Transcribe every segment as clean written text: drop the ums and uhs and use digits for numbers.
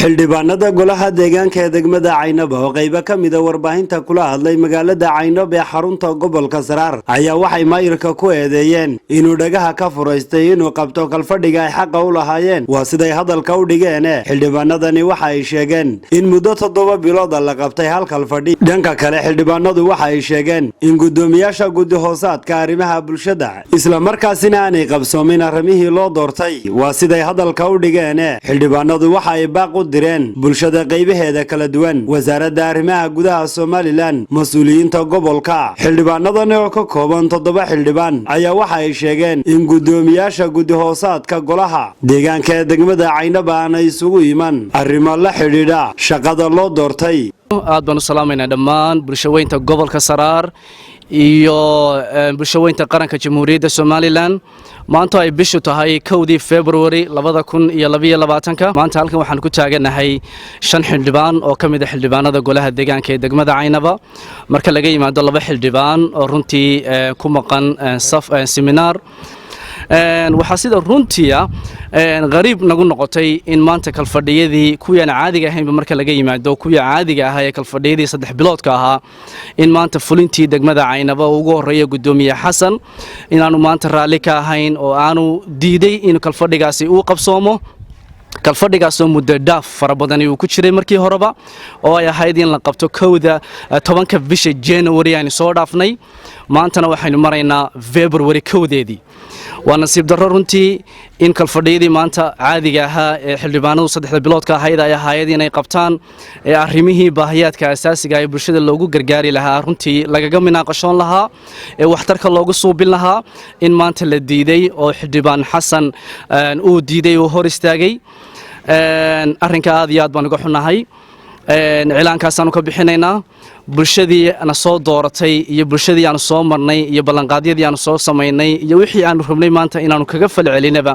xildhibaanada golaha deegaanka ee degmada Caynaba oo qayb ka mid ah warbaahinta kula hadlay magaalada Caynaba ee xarunta gobolka Saraar ayaa waxay maayirka ku eedeeyeen inuu dhagaha ka furaystay inuu qabto kalfadhiga ay xaq u lahaayeen waa siday hadalka u dhigeen xildhibaanadani waxa ay sheegeen in muddo 7 bilood la qabtay hal kalfadhi dhanka kale xildhibaanadu waxa ay sheegeen in gudoomiyaasha guddi hoosaadka arrimaha bulshada isla markaasina aanay qabsoomin arrimihii loo doortay waa siday hadalka u dhigeen xildhibaanadu waxa ay baaq direen bulshada qaybaheeda kala duwan wasaaradda arrimaha gudaha Soomaaliland mas'uuliyiinta gobolka xildhibaanadan oo ka kooban 7 xildhibaan ayaa waxa ay sheegeen in gudoomiyaasha guddi hoosaadka golaha deegaanka ee degmada Caynaba aanay isugu iman arrimo la xiriira shaqada loo doortay aad baan u salaameynaa dhammaan bulshooyinka gobolka Saraar iyo bulshooyinka qaranka Jamhuuriyadda Soomaaliland maanta ay bishu tahay 1 February 2022 maanta halkan waxaan ku taaganahay 5 xildhibaan oo kamid ah xildhibaanada golaha deegaanka ee degmada Caynaba marka laga yimaado 2 xildhibaan oo runtii ku maqan seminar waxa sida runtii qariib nagu noqotay in maanta kalfadhiyadii kuwaan caadiga ahayn marka laga yimaado kuwa caadiga ah ee kalfadhiyadii 3 biloodka ahaa in maanta fulintii degmada Caynaba ugu horeeyo gudoomiye Xasan inaanu maanta raali ka ahayn oo aanu diiday in kalfadhigaasi uu qabsoomo kalfadhigaas oo muddo dhaaf farabadan uu ku jiray markii horeba oo ay ahayd in la qabto 10 bisha January aan soo dhaafnay maantana waxaynu maraynaa February 1deedii waa nasiib darro runtii in kalfadhiyadii maanta caadiga ahaa ee xildhibaanadu 3 biloodka ahayd ay ahaayeen inay qabtaan arrimihii baahiyaadka asaasiga ah ee bulshada loogu gargaari lahaa runtii lagaga minaaqashoon lahaa ee waxtarka loogu suubin lahaa in maanta la diiday oo xildhibaan Xasan uu diiday oo hor istaagay arrinka aad iyo aad baan uga xunahay cilaankaasaan ka bixinaynaa bulshadii ana soo dooratay iyo bulshadii aan soo marnay iyo ballanqaadyadii aan soo sameynay iyo wixii aan rabnay maanta inaanu kaga falcelinaba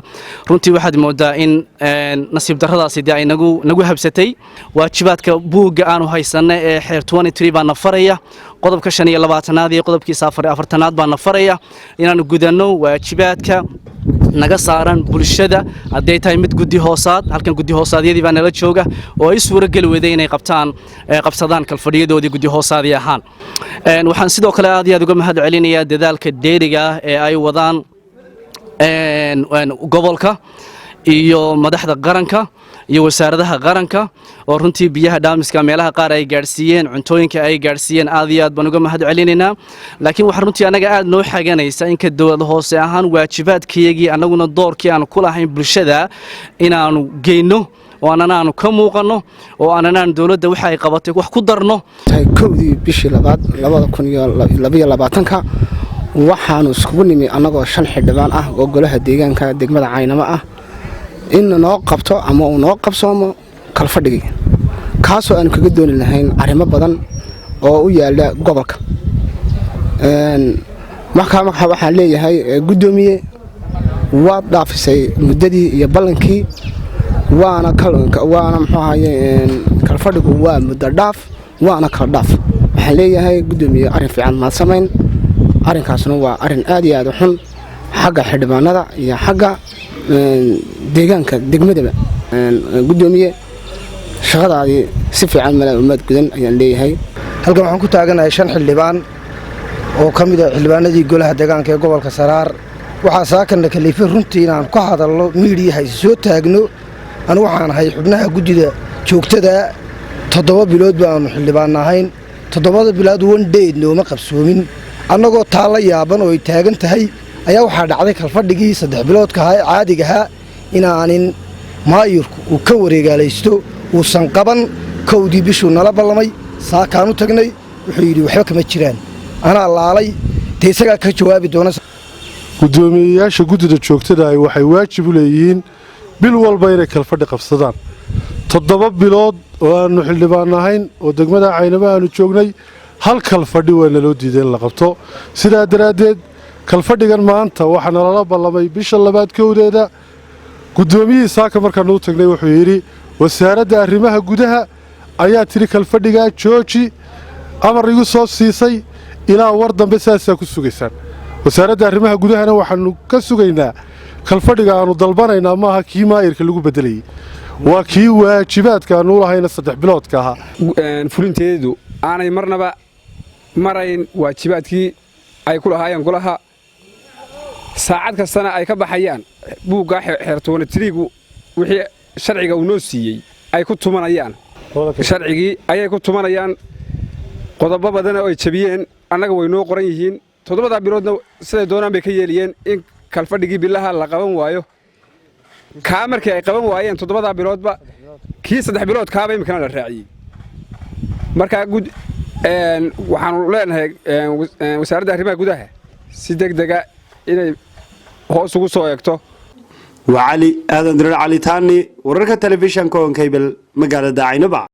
runtii waxaad moodaa in nasiib darradaasi ay nagu habsatay waajibaadka buugga aanu haysanay ee xeer 23 baa nafaraya qodobka 25aad iyo qodobkiisa 4aad baa nafaraya inaanu gudanno waajibaadka naga saaran bulshada haday tahay mid guddi hoosaad halkan guddi hoosaadyadii baa nala jooga oo ay suura gal weeday inay qabsadaan kalfadhiyadoodii guddi hoosaadii ahaan waxaan sidoo kale aad iyo aad uga mahad celinayaa dadaalka dheeriga ee ay wadaan gobolka iyo madaxda qaranka iyo wasaaradaha qaranka oo runtii biyaha dhaamiska meelaha qaar ay gaarsiiyeen cuntooyinka ay gaarsiiyeen aad iyo aad baan uga mahad celinaynaa laakiin waxa runtii anaga aad noo xaganaysa in ka dawlad hoose ahaan waajibaadkayagii anaguna doorkii aan ku lahayn bulshada inaanu geyno oo aanu ka muuqano oo aanan dawladda waxa ay qabatay wax ku darno 1 bishii 2022 waxaanu isku nimi anagoo 5 xildhibaan ah oo golaha deegaanka degmada Caynaba ah in noo qabto ama uu noo qabsoomo kalfadhigi kaasoo aan kaga dooni lahayn arrimo badan oo u yaala gobolka waxaan leeyahay gudoomiye waad dhaafisay muddadii iyo ballankii waana muxuu ahaayeen kalfadhigu waa muddo dhaaf waana kala dhaaf waxaan leeyahay gudoomiye arrin fiican ma sameyn arrinkaasna waa arrin aad iyo aad u xun xagga xildhibaanada iyo xagga deegaanka degmadaba gudoomiye shaqadaadii si fiican malaamad gudan ayaan leeyahay halkan waxaan ku taaganahay 5 xildhibaan oo kamid ah xildhibaanadii golaha deegaanka ee gobolka Saraar waxa saakana kaliifay runtii inaan ku hadalno media soo taagno anigu waxaan ahay xubnaha guddida joogtada 7 bilood baan xildhibaan ahayn 7 bilood one day nooma qabsoomin annagoo taala yaaban oo ay taagan tahay ayaa waxa dhacday kalfadhigii 3 biloodka caadiga ah inaanin maayirku uu ka wareegaalaysto uu san qaban 1 bishu nala ballamay saakaanu tagnay wuxuu yiri waxba kama jiraan ana laalay teesaga ka jawaabi doona gudoomiyaasha guddida joogtada ay waxay waajib u leeyihiin bil walba inay kalfadhi qabsadaan 7 bilood oo aanu xildhibaan ahayn oo degmada Caynaba aanu joognay hal kalfadhi waa naloo diiday in la qabto sidaa daraadeed kalfadhigan maanta waxaa nala ballamay bisha 2 gudoomiyihii saaka markaan u tagnay wuxuu yiri wasaaradda arrimaha gudaha ayaa tiri kalfadhiga jooji amar igu soo siisay ilaa war dambe saasa ku sugaysaan wasaaradda arrimaha gudahana waxaanu ka sugaynaa kalfadhiga aanu dalbanaynaa maaha kii maayirka lagu bedelayay waa kii waajibaadka aanu lahayna 3 biloodka ahaa fulinteedu aanay marnaba marayn waajibaadkii ay ku lahaayeen golaha saacad kastana ay ka baxayaan buugga xeertoona tiriigu wixii sharciga uu noo siiyey ay ku tumanayaan sharcigii ayay ku tumanayaan qodobo badan oo ay jabiyeen annaga way noo qoran yihiin 7 biloodna siday doonaan bay ka yeeliyeen in kalfadhigii bilaha la qaban waayo ka markii ay qaban waayeen 7 biloodba kii 3 bilood kaaba imkana la raaciyay marka waxaanu leenahay wasaaradda arrimaha gudaha si degdega inay hoos ugu soo eegto وعلي آذن درر علي تاني ورقة تلفزيون كون كيبل مقالة داعينبع